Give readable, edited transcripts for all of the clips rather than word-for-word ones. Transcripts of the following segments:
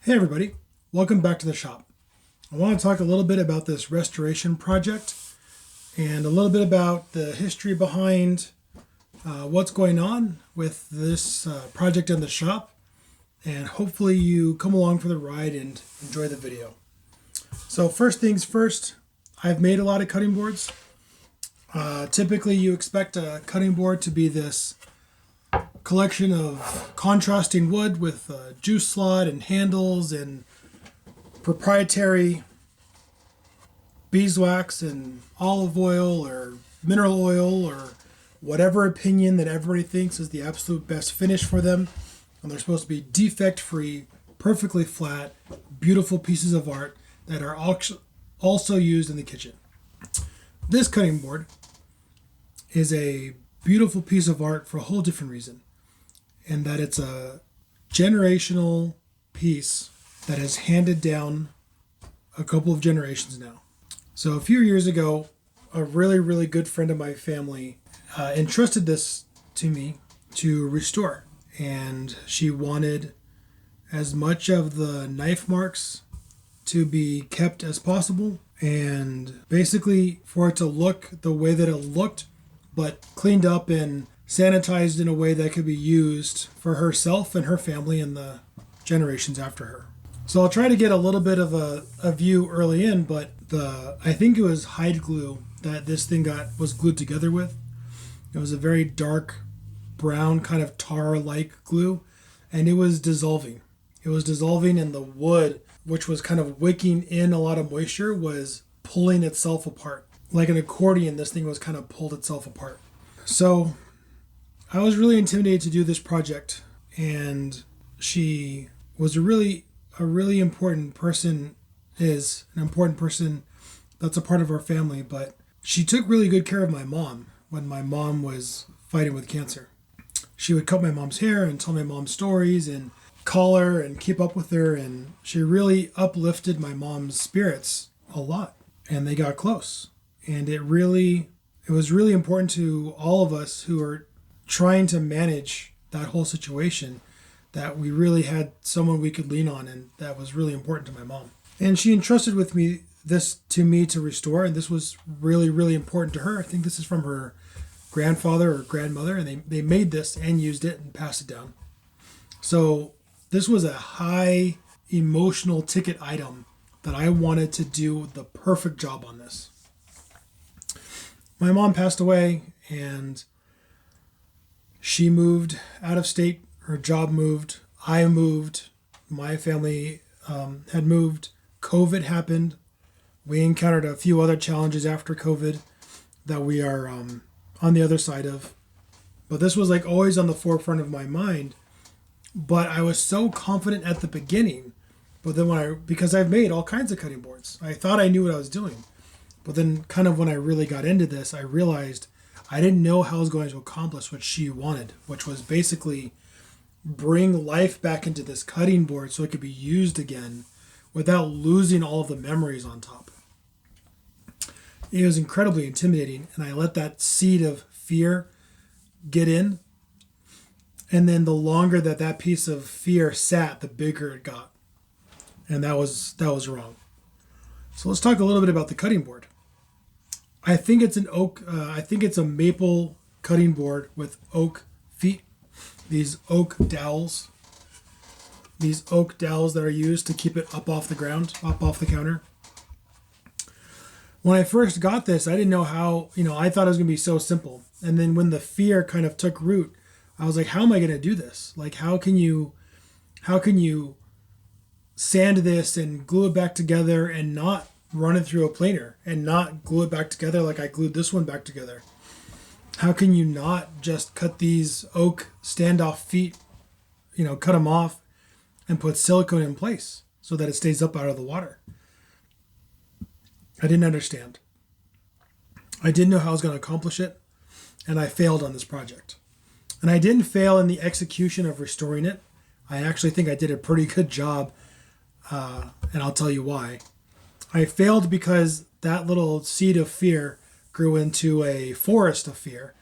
Hey everybody, welcome back to the shop. I want to talk a little bit about this restoration project and a little bit about the history behind what's going on with this project in the shop, and hopefully you come along for the ride and enjoy the video. So first things first, I've made a lot of cutting boards. Typically you expect a cutting board to be this collection of contrasting wood with juice slot and handles and proprietary beeswax and olive oil or mineral oil or whatever opinion that everybody thinks is the absolute best finish for them. And they're supposed to be defect free, perfectly flat, beautiful pieces of art that are also used in the kitchen. This cutting board is a beautiful piece of art for a whole different reason, and that it's a generational piece that has handed down a couple of generations now. So a few years ago, a really good friend of my family entrusted this to me to restore, and she wanted as much of the knife marks to be kept as possible, and basically for it to look the way that it looked, but cleaned up and sanitized in a way that could be used for herself and her family and the generations after her. So I'll try to get a little bit of a view early in, but I think it was hide glue that this thing was glued together with. It was a very dark brown kind of tar-like glue, and it was dissolving. It was dissolving, and the wood, which was kind of wicking in a lot of moisture, was pulling itself apart. Like an accordion, this thing was kind of pulled itself apart. So I was really intimidated to do this project, and she was a really important person, is an important person that's a part of our family, but she took really good care of my mom when my mom was fighting with cancer. She would cut my mom's hair and tell my mom stories and call her and keep up with her, and she really uplifted my mom's spirits a lot, and they got close. And it was really important to all of us who are trying to manage that whole situation, that we really had someone we could lean on, and that was really important to my mom. And she entrusted this to me to restore, and this was really important to her. I think this is from her grandfather or grandmother, and they made this and used it and passed it down. So this was a high emotional ticket item that I wanted to do the perfect job on this. My mom passed away, and she moved out of state. Her job moved. I moved. My family had moved. COVID happened. We encountered a few other challenges after COVID that we are on the other side of. But this was like always on the forefront of my mind. But I was so confident at the beginning. But then because I've made all kinds of cutting boards, I thought I knew what I was doing. But then kind of when I really got into this, I realized I didn't know how I was going to accomplish what she wanted, which was basically bring life back into this cutting board so it could be used again without losing all of the memories on top. It was incredibly intimidating, and I let that seed of fear get in. And then the longer that piece of fear sat, the bigger it got. And that was wrong. So let's talk a little bit about the cutting board. I think it's an oak. I think it's a maple cutting board with oak feet. These oak dowels. These oak dowels that are used to keep it up off the ground, up off the counter. When I first got this, I didn't know how. I thought it was going to be so simple. And then when the fear kind of took root, I was like, how am I going to do this? Like, how can you sand this and glue it back together and not run it through a planer and not glue it back together like I glued this one back together? How can you not just cut these oak standoff feet, cut them off and put silicone in place so that it stays up out of the water? I didn't understand. I didn't know how I was going to accomplish it, and I failed on this project. And I didn't fail in the execution of restoring it. I actually think I did a pretty good job, and I'll tell you why. I failed because that little seed of fear grew into a forest of fear,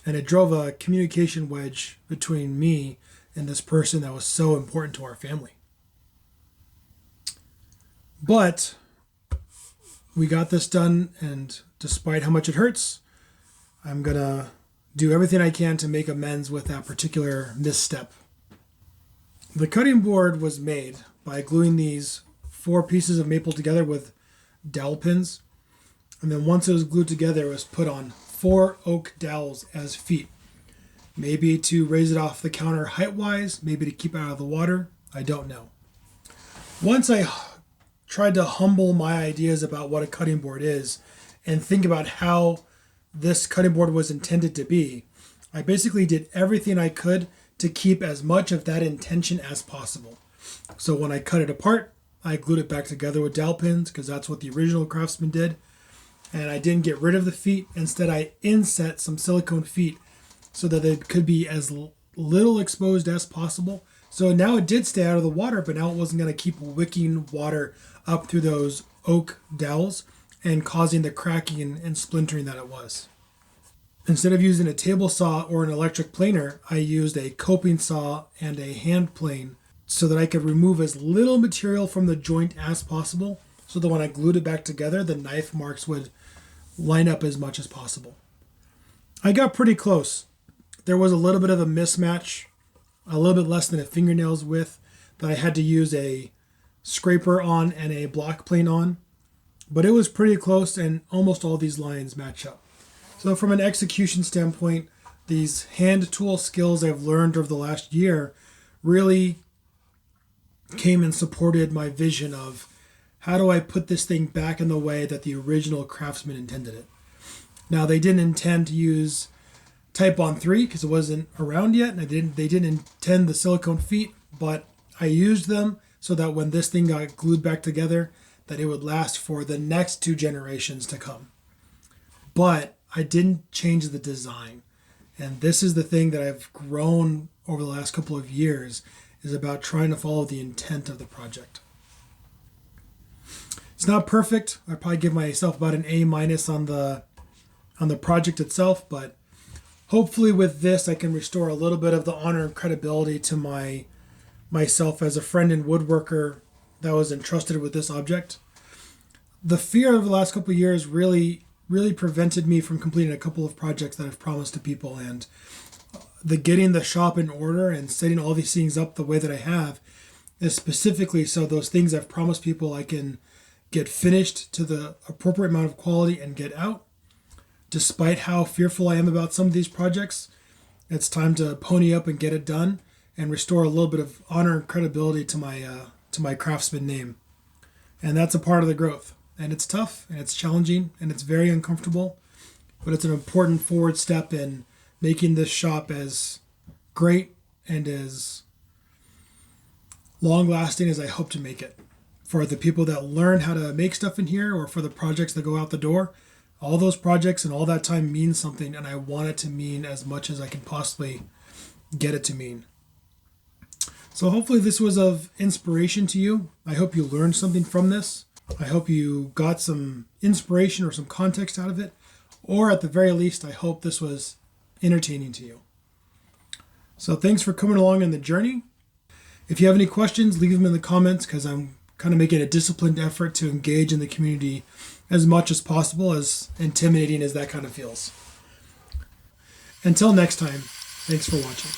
and it drove a communication wedge between me and this person that was so important to our family. But we got this done, and despite how much it hurts, I'm gonna do everything I can to make amends with that particular misstep. The cutting board was made by gluing these 4 pieces of maple together with dowel pins, and then once it was glued together, it was put on 4 oak dowels as feet. Maybe to raise it off the counter height-wise, maybe to keep it out of the water, I don't know. Once I tried to humble my ideas about what a cutting board is and think about how this cutting board was intended to be, I basically did everything I could to keep as much of that intention as possible. So when I cut it apart, I glued it back together with dowel pins because that's what the original Craftsman did. And I didn't get rid of the feet. Instead, I inset some silicone feet so that they could be as little exposed as possible. So now it did stay out of the water, but now it wasn't going to keep wicking water up through those oak dowels and causing the cracking and splintering that it was. Instead of using a table saw or an electric planer, I used a coping saw and a hand plane so that I could remove as little material from the joint as possible, so that when I glued it back together, the knife marks would line up as much as possible. I got pretty close. There was a little bit of a mismatch, a little bit less than a fingernail's width, that I had to use a scraper on and a block plane on, but it was pretty close, and almost all these lines match up. So from an execution standpoint, these hand tool skills I've learned over the last year really came and supported my vision of how do I put this thing back in the way that the original Craftsman intended it. Now, they didn't intend to use Titebond III because it wasn't around yet, and they didn't intend the silicone feet, but I used them so that when this thing got glued back together, that it would last for the next 2 generations to come. But I didn't change the design. And this is the thing that I've grown over the last couple of years, is about trying to follow the intent of the project. It's not perfect. I'd probably give myself about an A- on the project itself, but hopefully with this I can restore a little bit of the honor and credibility to myself as a friend and woodworker that was entrusted with this object. The fear of the last couple of years really prevented me from completing a couple of projects that I've promised to people, and the getting the shop in order and setting all these things up the way that I have is specifically so those things I've promised people I can get finished to the appropriate amount of quality and get out. Despite how fearful I am about some of these projects, it's time to pony up and get it done and restore a little bit of honor and credibility to my Craftsman name. And that's a part of the growth. And it's tough, and it's challenging, and it's very uncomfortable, but it's an important forward step in making this shop as great and as long-lasting as I hope to make it. For the people that learn how to make stuff in here, or for the projects that go out the door, all those projects and all that time means something, and I want it to mean as much as I can possibly get it to mean. So hopefully this was of inspiration to you. I hope you learned something from this. I hope you got some inspiration or some context out of it, or at the very least, I hope this was entertaining to you. So thanks for coming along on the journey. If you have any questions, leave them in the comments, because I'm kind of making a disciplined effort to engage in the community as much as possible, as intimidating as that kind of feels. Until next time, thanks for watching.